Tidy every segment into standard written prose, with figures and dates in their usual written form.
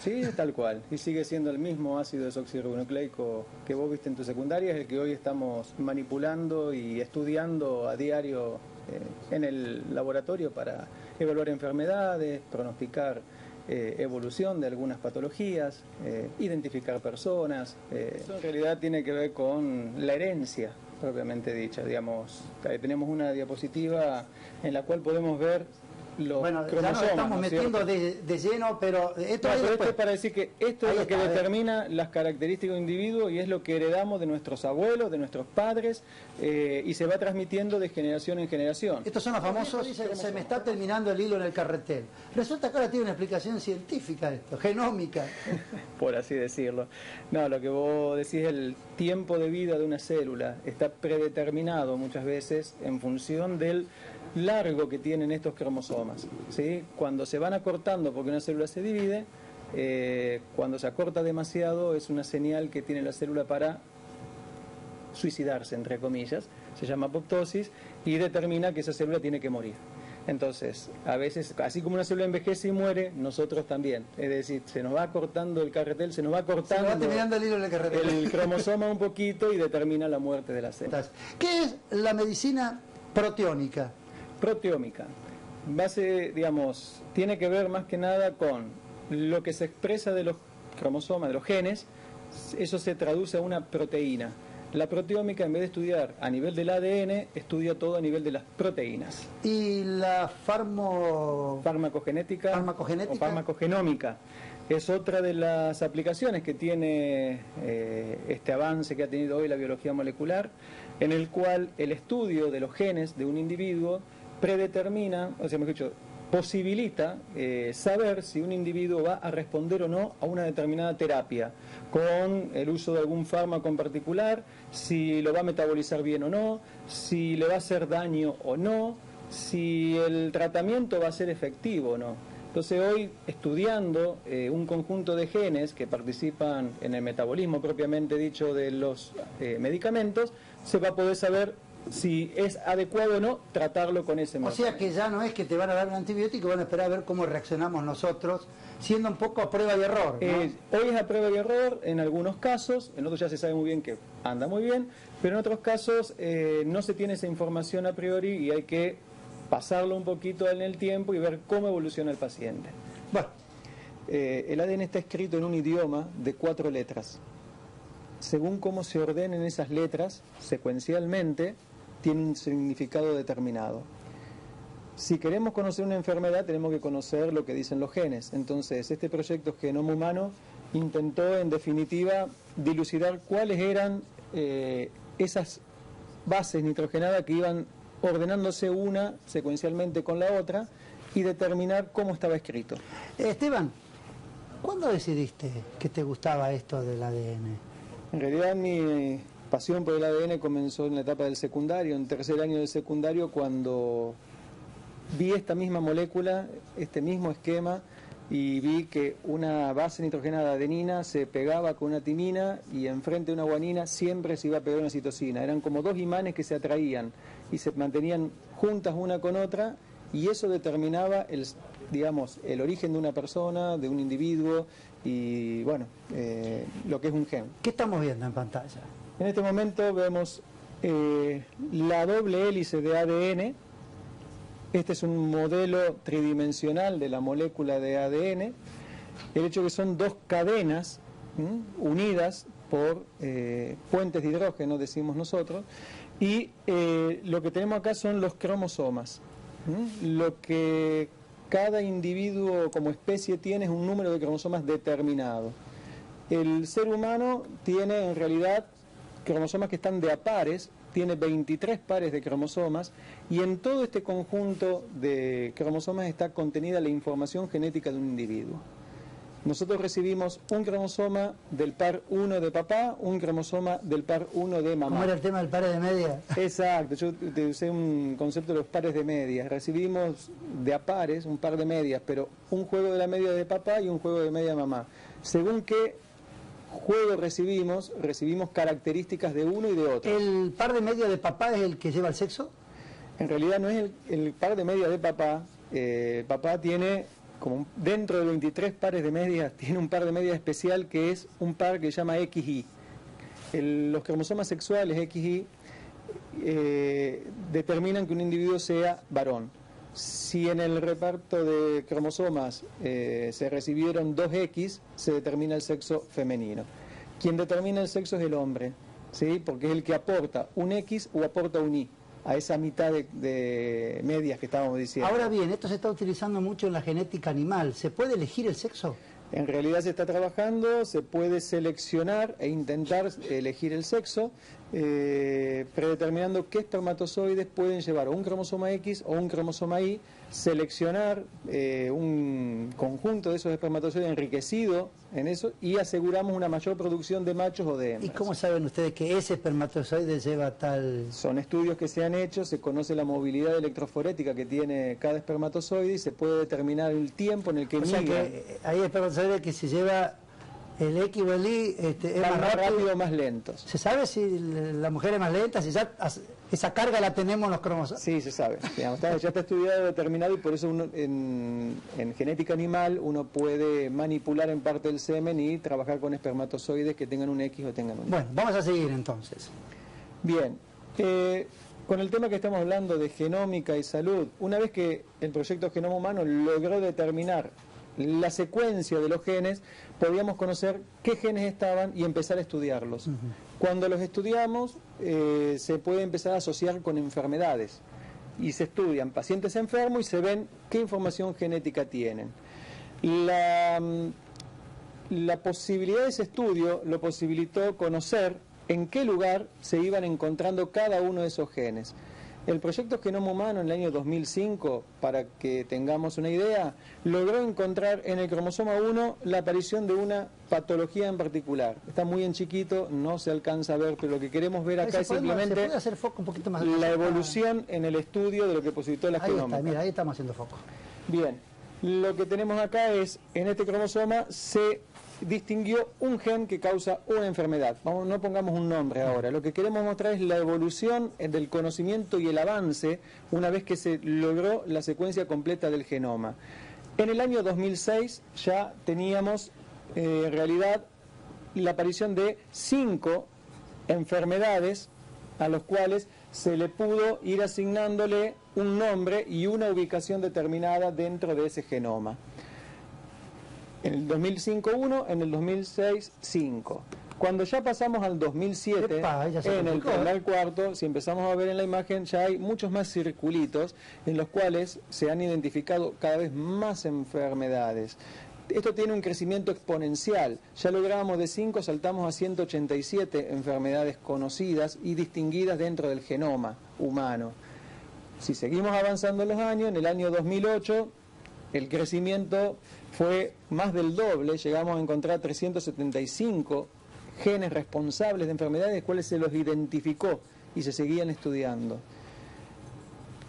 Sí, es tal cual. Y sigue siendo el mismo ácido desoxirribonucleico que vos viste en tu secundaria, es el que hoy estamos manipulando y estudiando a diario en el laboratorio para evaluar enfermedades, pronosticar evolución de algunas patologías, identificar personas. Eso en realidad tiene que ver con la herencia propiamente dicha. Digamos, tenemos una diapositiva en la cual podemos ver los bueno, cromosomas, ya nos estamos ¿no es metiendo cierto? de lleno, pero esto No, es pero esto después. es para decir que esto Ahí es lo que está, determina las características de un individuo y es lo que heredamos de nuestros abuelos, de nuestros padres, y se va transmitiendo de generación en generación. Estos son los famosos, se me está terminando el hilo en el carretel. Resulta que ahora tiene una explicación científica esto, genómica. Por así decirlo. No, lo que vos decís, el tiempo de vida de una célula está predeterminado muchas veces en función del largo que tienen estos cromosomas, ¿sí? Cuando se van acortando porque una célula se divide, cuando se acorta demasiado es una señal que tiene la célula para suicidarse, entre comillas, se llama apoptosis y determina que esa célula tiene que morir. Entonces, a veces, así como una célula envejece y muere, nosotros también. Es decir, se nos va cortando el carretel, se nos va cortando Se va terminando el hilo en el carretel. el cromosoma un poquito y determina la muerte de la célula. ¿Qué es la medicina proteómica? Proteómica. Base, digamos, tiene que ver más que nada con lo que se expresa de los cromosomas, de los genes, eso se traduce a una proteína. La proteómica, en vez de estudiar a nivel del ADN, estudia todo a nivel de las proteínas. ¿Y la farmacogenética o farmacogenómica? Es otra de las aplicaciones que tiene este avance que ha tenido hoy la biología molecular, en el cual el estudio de los genes de un individuo predetermina, o sea, mejor dicho, posibilita saber si un individuo va a responder o no a una determinada terapia, con el uso de algún fármaco en particular, si lo va a metabolizar bien o no, si le va a hacer daño o no, si el tratamiento va a ser efectivo o no. Entonces hoy, estudiando un conjunto de genes que participan en el metabolismo propiamente dicho de los medicamentos, se va a poder saber si es adecuado o no tratarlo con ese método. O sea que ya no es que te van a dar un antibiótico, van a esperar a ver cómo reaccionamos nosotros, siendo un poco a prueba y error, ¿no? Hoy es a prueba y error en algunos casos, en otros ya se sabe muy bien que anda muy bien, pero en otros casos no se tiene esa información a priori y hay que pasarlo un poquito en el tiempo y ver cómo evoluciona el paciente. Bueno, el ADN está escrito en un idioma de 4 letras. Según cómo se ordenen esas letras, secuencialmente, tiene un significado determinado. Si queremos conocer una enfermedad, tenemos que conocer lo que dicen los genes. Entonces, este proyecto Genoma Humano intentó, en definitiva, dilucidar cuáles eran esas bases nitrogenadas que iban ordenándose una secuencialmente con la otra y determinar cómo estaba escrito. Esteban, ¿cuándo decidiste que te gustaba esto del ADN? En realidad mi pasión por el ADN comenzó en la etapa del secundario, en tercer año del secundario, cuando vi esta misma molécula, este mismo esquema, y vi que una base nitrogenada de adenina se pegaba con una timina y enfrente de una guanina siempre se iba a pegar una citosina. Eran como dos imanes que se atraían y se mantenían juntas una con otra, y eso determinaba el origen de una persona, de un individuo, y bueno, lo que es un gen. ¿Qué estamos viendo en pantalla? En este momento vemos la doble hélice de ADN. Este es un modelo tridimensional de la molécula de ADN. El hecho de que son dos cadenas unidas por puentes de hidrógeno, decimos nosotros, y lo que tenemos acá son los cromosomas. Lo que cada individuo como especie tiene es un número de cromosomas determinado. El ser humano tiene en realidad cromosomas que están de a pares, tiene 23 pares de cromosomas, y en todo este conjunto de cromosomas está contenida la información genética de un individuo. Nosotros recibimos un cromosoma del par 1 de papá, un cromosoma del par 1 de mamá. ¿Cómo era el tema del par de media? Exacto, yo te usé un concepto de los pares de medias. Recibimos de a pares un par de medias, pero un juego de la media de papá y un juego de media de mamá. Según qué juego recibimos características de uno y de otro. ¿El par de media de papá es el que lleva el sexo? En realidad no es el par de media de papá. Papá tiene dentro de 23 pares de medias, tiene un par de medias especial que es un par que se llama XY. Los cromosomas sexuales XY determinan que un individuo sea varón. Si en el reparto de cromosomas se recibieron 2X, se determina el sexo femenino. Quien determina el sexo es el hombre, ¿sí? Porque es el que aporta un X o aporta un Y a esa mitad de medias que estábamos diciendo. Ahora bien, esto se está utilizando mucho en la genética animal. ¿Se puede elegir el sexo? En realidad se está trabajando, se puede seleccionar e intentar elegir el sexo, predeterminando qué espermatozoides pueden llevar o un cromosoma X o un cromosoma Y, seleccionar un conjunto de esos espermatozoides enriquecido en eso y aseguramos una mayor producción de machos o de hembras. ¿Y cómo saben ustedes que ese espermatozoide lleva tal...? Son estudios que se han hecho, se conoce la movilidad electroforética que tiene cada espermatozoide y se puede determinar el tiempo en el que migran. O sea que hay espermatozoides que se lleva el X o el Y es más rápido o más lentos. ¿Se sabe si la mujer es más lenta? Si ya esa carga la tenemos en los cromosomas. Sí, se sabe. Digamos, ya está estudiado, determinado, y por eso uno, en genética animal uno puede manipular en parte del semen y trabajar con espermatozoides que tengan un X o tengan un Y. Bueno, vamos a seguir entonces. Bien. Con el tema que estamos hablando de genómica y salud, una vez que el proyecto Genoma Humano logró determinar la secuencia de los genes, podíamos conocer qué genes estaban y empezar a estudiarlos. Cuando los estudiamos, se puede empezar a asociar con enfermedades. Y se estudian pacientes enfermos y se ven qué información genética tienen. La posibilidad de ese estudio lo posibilitó conocer en qué lugar se iban encontrando cada uno de esos genes. El proyecto Genoma Humano en el año 2005, para que tengamos una idea, logró encontrar en el cromosoma 1 la aparición de una patología en particular. Está muy en chiquito, no se alcanza a ver, pero lo que queremos ver acá es simplemente ¿se puede hacer foco un poquito más? La evolución en el estudio de lo que posibilitó la genómica. Ahí está, mira, ahí estamos haciendo foco. Bien, lo que tenemos acá es, en este cromosoma se distinguió un gen que causa una enfermedad. No pongamos un nombre ahora. Lo que queremos mostrar es la evolución del conocimiento y el avance una vez que se logró la secuencia completa del genoma. En el año 2006 ya teníamos en realidad la aparición de 5 enfermedades a los cuales se le pudo ir asignándole un nombre y una ubicación determinada dentro de ese genoma. En el 2005 1, en el 2006 5. Cuando ya pasamos al 2007, en el primer cuarto, si empezamos a ver en la imagen, ya hay muchos más circulitos en los cuales se han identificado cada vez más enfermedades. Esto tiene un crecimiento exponencial. Ya logramos de 5, saltamos a 187 enfermedades conocidas y distinguidas dentro del genoma humano. Si seguimos avanzando en los años, en el año 2008, el crecimiento fue más del doble, llegamos a encontrar 375 genes responsables de enfermedades, de cuales se los identificó y se seguían estudiando.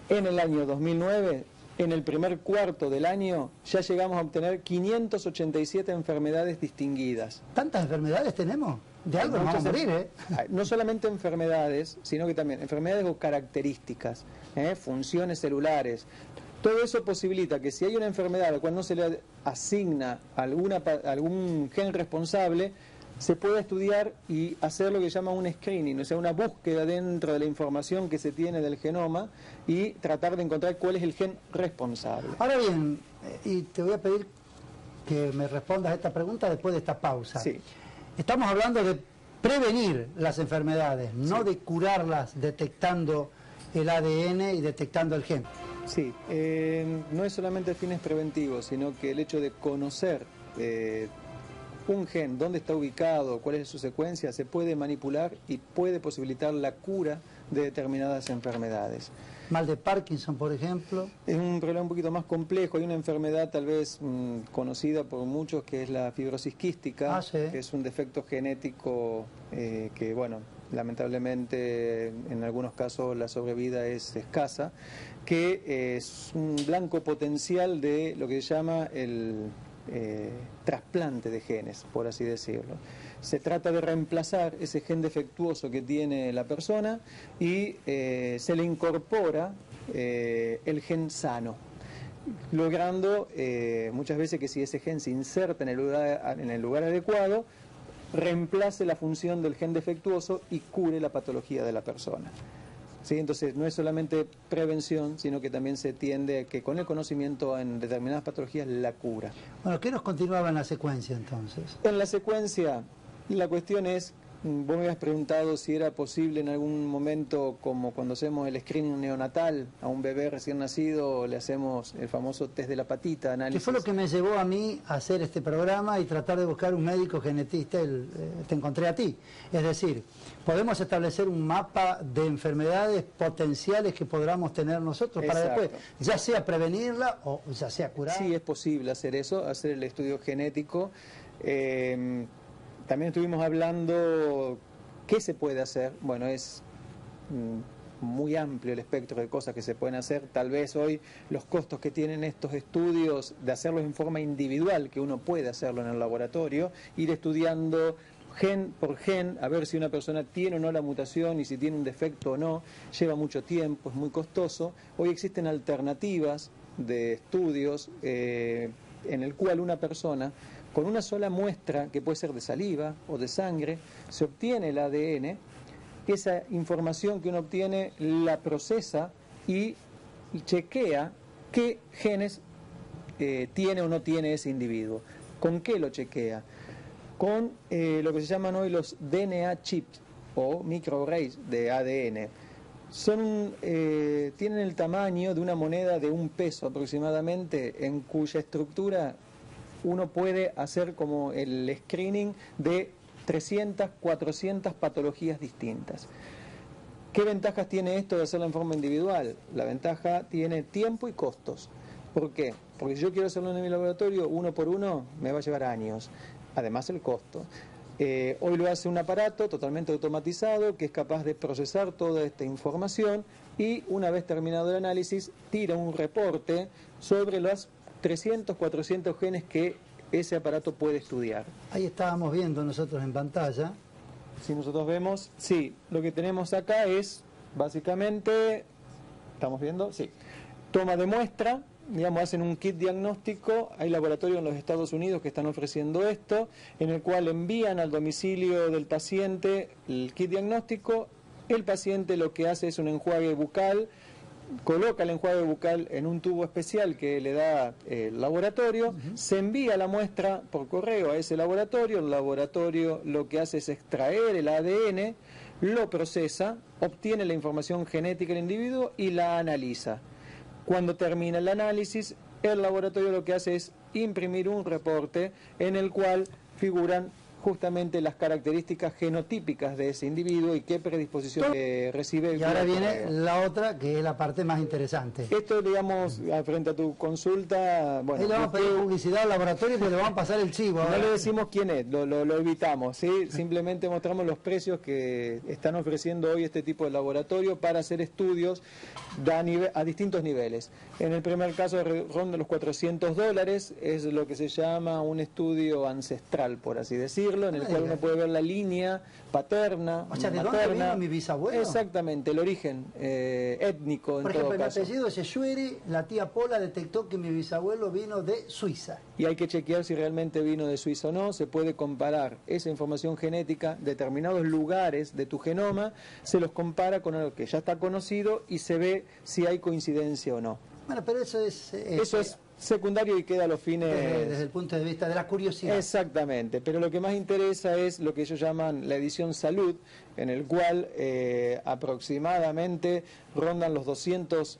En el año 2009, en el primer cuarto del año, ya llegamos a obtener 587 enfermedades distinguidas. ¿Tantas enfermedades tenemos? De algo nos vamos a morir, ¿eh? No solamente enfermedades, sino que también enfermedades o características, funciones celulares. Todo eso posibilita que si hay una enfermedad a la cual no se le asigna algún gen responsable, se pueda estudiar y hacer lo que llama un screening, o sea, una búsqueda dentro de la información que se tiene del genoma y tratar de encontrar cuál es el gen responsable. Ahora bien, y te voy a pedir que me respondas a esta pregunta después de esta pausa. Sí. Estamos hablando de prevenir las enfermedades, no de curarlas detectando el ADN y detectando el gen. Sí, no es solamente fines preventivos, sino que el hecho de conocer un gen, dónde está ubicado, cuál es su secuencia, se puede manipular y puede posibilitar la cura de determinadas enfermedades. Mal de Parkinson, por ejemplo. Es un problema un poquito más complejo. Hay una enfermedad tal vez conocida por muchos que es la fibrosis quística, que es un defecto genético que, bueno, lamentablemente en algunos casos la sobrevida es escasa, que es un blanco potencial de lo que se llama el trasplante de genes, por así decirlo. Se trata de reemplazar ese gen defectuoso que tiene la persona y se le incorpora el gen sano. logrando muchas veces que si ese gen se inserta en el lugar adecuado, reemplace la función del gen defectuoso y cure la patología de la persona. ¿Sí? Entonces no es solamente prevención, sino que también se tiende a que con el conocimiento en determinadas patologías la cura. Bueno, ¿qué nos continuaba en la secuencia entonces? En la secuencia, la cuestión es, vos me habías preguntado si era posible en algún momento, como cuando hacemos el screening neonatal a un bebé recién nacido, le hacemos el famoso test de la patita, análisis. ¿Qué fue lo que me llevó a mí a hacer este programa y tratar de buscar un médico genetista? Te encontré a ti. Es decir, podemos establecer un mapa de enfermedades potenciales que podamos tener nosotros para después, ya sea prevenirla o ya sea curarla. Sí, es posible hacer eso, hacer el estudio genético. También estuvimos hablando qué se puede hacer. Bueno, es muy amplio el espectro de cosas que se pueden hacer. Tal vez hoy los costos que tienen estos estudios de hacerlos en forma individual, que uno puede hacerlo en el laboratorio, ir estudiando gen por gen, a ver si una persona tiene o no la mutación y si tiene un defecto o no, lleva mucho tiempo, es muy costoso. Hoy existen alternativas de estudios en el cual una persona, con una sola muestra, que puede ser de saliva o de sangre, se obtiene el ADN, esa información que uno obtiene la procesa y chequea qué genes tiene o no tiene ese individuo. ¿Con qué lo chequea? Con lo que se llaman hoy los DNA chips o microarrays de ADN. Tienen el tamaño de una moneda de 1 peso aproximadamente, en cuya estructura uno puede hacer como el screening de 300, 400 patologías distintas. ¿Qué ventajas tiene esto de hacerlo en forma individual? La ventaja tiene tiempo y costos. ¿Por qué? Porque si yo quiero hacerlo en mi laboratorio, uno por uno, me va a llevar años. Además el costo. Hoy lo hace un aparato totalmente automatizado que es capaz de procesar toda esta información y una vez terminado el análisis tira un reporte sobre los 300, 400 genes que ese aparato puede estudiar. Ahí estábamos viendo nosotros en pantalla. Si nosotros vemos, sí, lo que tenemos acá es básicamente, ¿estamos viendo? Sí, toma de muestra. Digamos, hacen un kit diagnóstico, hay laboratorios en los Estados Unidos que están ofreciendo esto, en el cual envían al domicilio del paciente el kit diagnóstico, el paciente lo que hace es un enjuague bucal, coloca el enjuague bucal en un tubo especial que le da el laboratorio, se envía la muestra por correo a ese laboratorio, el laboratorio lo que hace es extraer el ADN, lo procesa, obtiene la información genética del individuo y la analiza. Cuando termina el análisis, el laboratorio lo que hace es imprimir un reporte en el cual figuran justamente las características genotípicas de ese individuo y qué predisposición recibe. Y ahora viene la otra, que es la parte más interesante. Esto, digamos, frente a tu consulta... Bueno, ahí le vamos a pedir publicidad al laboratorio porque le vamos a pasar el chivo. No le decimos quién es, lo evitamos, ¿sí? Simplemente mostramos los precios que están ofreciendo hoy este tipo de laboratorio para hacer estudios a distintos niveles. En el primer caso ronda los $400, es lo que se llama un estudio ancestral, por así decirlo, en el cual uno puede ver la línea paterna, o sea, ¿de materna. dónde vino mi bisabuelo? Exactamente, el origen étnico en por ejemplo, todo caso. el apellido es Schueri, la tía Pola detectó que mi bisabuelo vino de Suiza. Y hay que chequear si realmente vino de Suiza o no, se puede comparar esa información genética, determinados lugares de tu genoma, se los compara con algo que ya está conocido y se ve si hay coincidencia o no. Bueno, pero eso es secundario y queda a los fines... Desde el punto de vista de la curiosidad. Exactamente, pero lo que más interesa es lo que ellos llaman la edición salud, en el cual aproximadamente rondan los 200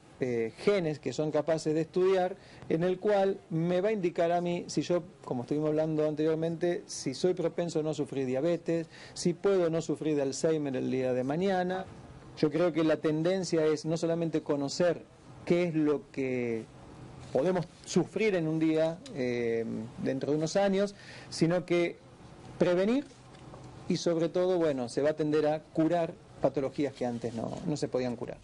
genes que son capaces de estudiar, en el cual me va a indicar a mí si yo, como estuvimos hablando anteriormente, si soy propenso a no sufrir diabetes, si puedo no sufrir de Alzheimer el día de mañana. Yo creo que la tendencia es no solamente conocer qué es lo que podemos sufrir en un día dentro de unos años, sino que prevenir y sobre todo, bueno, se va a tender a curar patologías que antes no se podían curar.